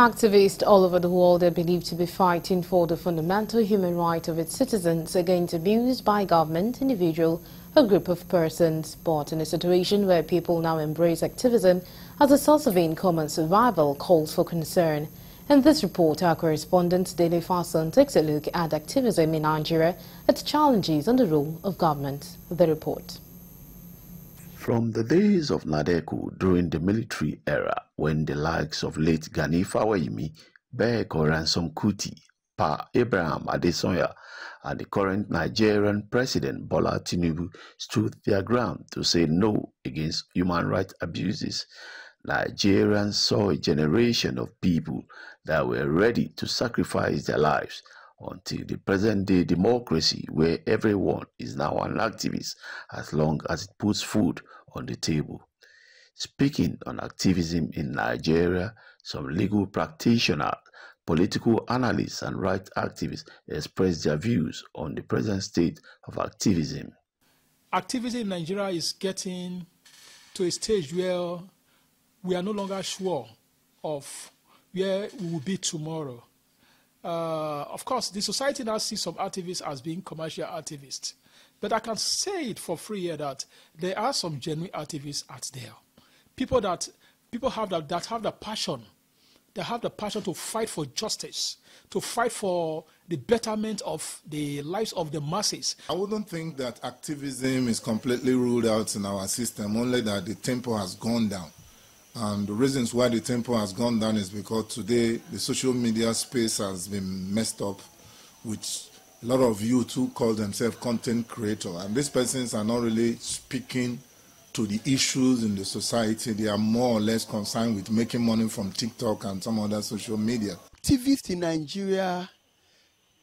Activists all over the world are believed to be fighting for the fundamental human right of its citizens against abuse by government, individual, or group of persons. But in a situation where people now embrace activism as a source of income and survival calls for concern. In this report, our correspondent Dele Fason takes a look at activism in Nigeria, its challenges and the role of government. The report. From the days of Nadeku during the military era, when the likes of late Gani Fawayimi, Beko Ransom Kuti, Pa Abraham Adesanya, and the current Nigerian President Bola Tinubu stood their ground to say no against human rights abuses, Nigerians saw a generation of people that were ready to sacrifice their lives until the present-day democracy where everyone is now an activist as long as it puts food on the table. Speaking on activism in Nigeria, some legal practitioners, political analysts and rights activists expressed their views on the present state of activism. Activism in Nigeria is getting to a stage where we are no longer sure of where we will be tomorrow. Of course, the society now sees some activists as being commercial activists. But I can say it for free here that there are some genuine activists out there. People have the passion. They have the passion to fight for justice, to fight for the betterment of the lives of the masses. I wouldn't think that activism is completely ruled out in our system, only that the tempo has gone down. And the reasons why the tempo has gone down is because today the social media space has been messed up with a lot of youth who call themselves content creators. And these persons are not really speaking to the issues in the society. They are more or less concerned with making money from TikTok and some other social media. Activists in Nigeria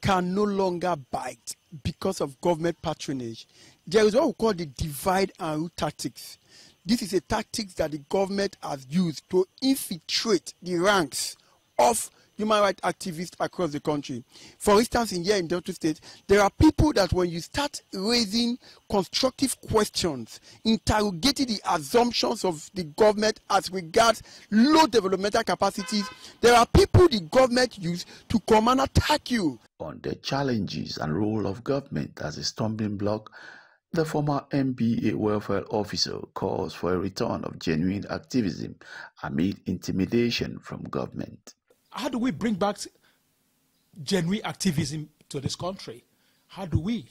can no longer bite because of government patronage. There is what we call the divide and rule tactics. This is a tactic that the government has used to infiltrate the ranks of human rights activists across the country. For instance, here in Delta State, there are people that when you start raising constructive questions, interrogating the assumptions of the government as regards low developmental capacities, there are people the government use to come and attack you. On the challenges and role of government as a stumbling block, the former MBA welfare officer calls for a return of genuine activism amid intimidation from government. How do we bring back genuine activism to this country? How do we?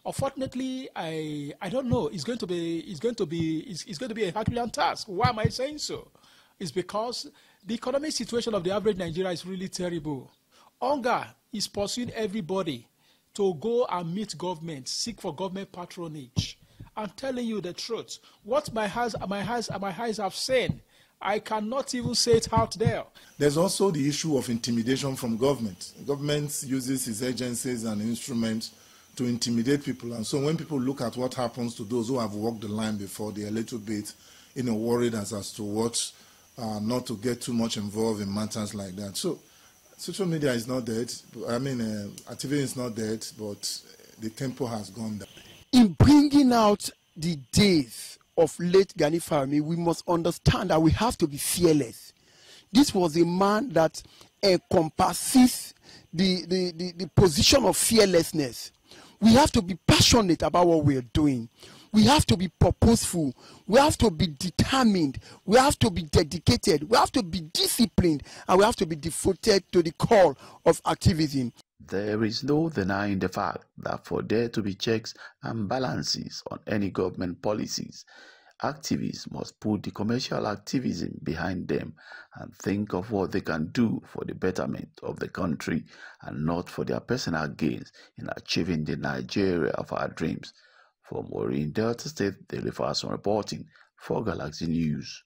Unfortunately, I don't know. It's going to be a Herculean task. Why am I saying so? It's because the economic situation of the average Nigerian is really terrible. Hunger is pursuing everybody to go and meet government, seek for government patronage. I'm telling you the truth. What my eyes have seen, I cannot even say it out there. There's also the issue of intimidation from government. Government uses its agencies and instruments to intimidate people. And so when people look at what happens to those who have walked the line before, they're a little bit worried as to what, not to get too much involved in matters like that. So social media is not dead. I mean, activism is not dead, but the tempo has gone down. In bringing out the days of late Gani Fawayimi, we must understand that we have to be fearless. This was a man that encompasses the position of fearlessness. We have to be passionate about what we are doing. We have to be purposeful. We have to be determined. We have to be dedicated. We have to be disciplined. And we have to be devoted to the call of activism. There is no denying the fact that for there to be checks and balances on any government policies, activists must put the commercial activism behind them and think of what they can do for the betterment of the country and not for their personal gains in achieving the Nigeria of our dreams. From Warri in Delta State, Dele Fason reporting for Galaxy News.